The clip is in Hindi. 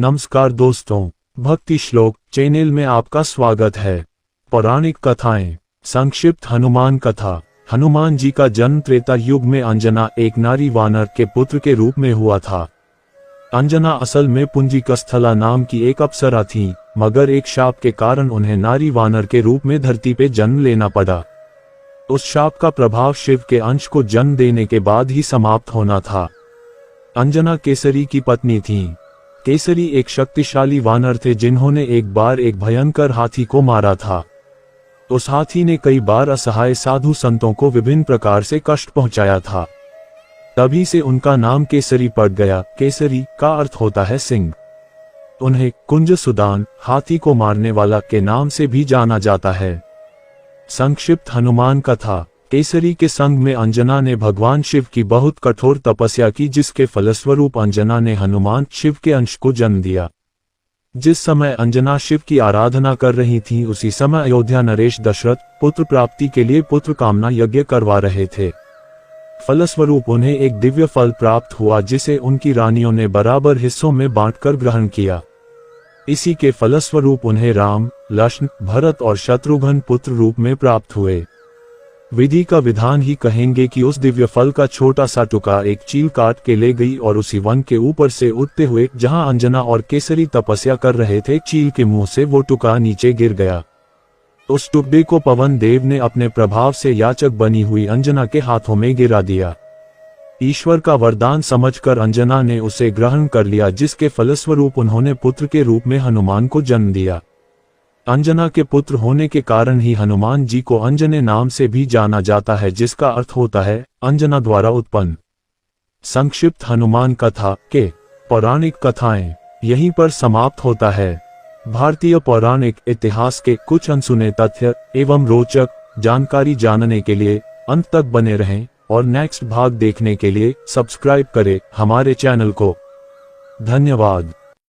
नमस्कार दोस्तों, भक्ति श्लोक चैनल में आपका स्वागत है। पौराणिक कथाएं। संक्षिप्त हनुमान कथा। हनुमान जी का जन्म त्रेता युग में अंजना एक नारी वानर के पुत्र के रूप में हुआ था। अंजना असल में पुंजिकस्थला नाम की एक अप्सरा थी, मगर एक शाप के कारण उन्हें नारी वानर के रूप में धरती पे जन्म लेना पड़ा। उस शाप का प्रभाव शिव के अंश को जन्म देने के बाद ही समाप्त होना था। अंजना केसरी की पत्नी थी। केसरी एक शक्तिशाली वानर थे जिन्होंने एक बार एक भयंकर हाथी को मारा था। उस हाथी ने कई बार असहाय साधु संतों को विभिन्न प्रकार से कष्ट पहुंचाया था। तभी से उनका नाम केसरी पड़ गया। केसरी का अर्थ होता है सिंह। उन्हें कुंज सुदान, हाथी को मारने वाला के नाम से भी जाना जाता है। संक्षिप्त हनुमान कथा। केसरी के संग में अंजना ने भगवान शिव की बहुत कठोर तपस्या की, जिसके फलस्वरूप अंजना ने हनुमान शिव के अंश को जन्म दिया। जिस समय अंजना शिव की आराधना कर रही थी, उसी समय अयोध्या नरेश दशरथ पुत्र प्राप्ति के लिए पुत्र कामना यज्ञ करवा रहे थे। फलस्वरूप उन्हें एक दिव्य फल प्राप्त हुआ, जिसे उनकी रानियों ने बराबर हिस्सों में बांटकर ग्रहण किया। इसी के फलस्वरूप उन्हें राम, लक्ष्मण, भरत और शत्रुघ्न पुत्र रूप में प्राप्त हुए। विधि का विधान ही कहेंगे कि उस दिव्य फल का छोटा सा टुकड़ा एक चील काट के ले गई और उसी वन के ऊपर से उड़ते हुए जहां अंजना और केसरी तपस्या कर रहे थे, चील के मुंह से वो टुकड़ा नीचे गिर गया। उस टुकड़े को पवन देव ने अपने प्रभाव से याचक बनी हुई अंजना के हाथों में गिरा दिया। ईश्वर का वरदान समझकर अंजना ने उसे ग्रहण कर लिया, जिसके फलस्वरूप उन्होंने पुत्र के रूप में हनुमान को जन्म दिया। अंजना के पुत्र होने के कारण ही हनुमान जी को अंजने नाम से भी जाना जाता है, जिसका अर्थ होता है अंजना द्वारा उत्पन्न। संक्षिप्त हनुमान कथा के पौराणिक कथाएं यहीं पर समाप्त होता है। भारतीय पौराणिक इतिहास के कुछ अनसुने तथ्य एवं रोचक जानकारी जानने के लिए अंत तक बने रहें और नेक्स्ट भाग देखने के लिए सब्सक्राइब करें हमारे चैनल को। धन्यवाद।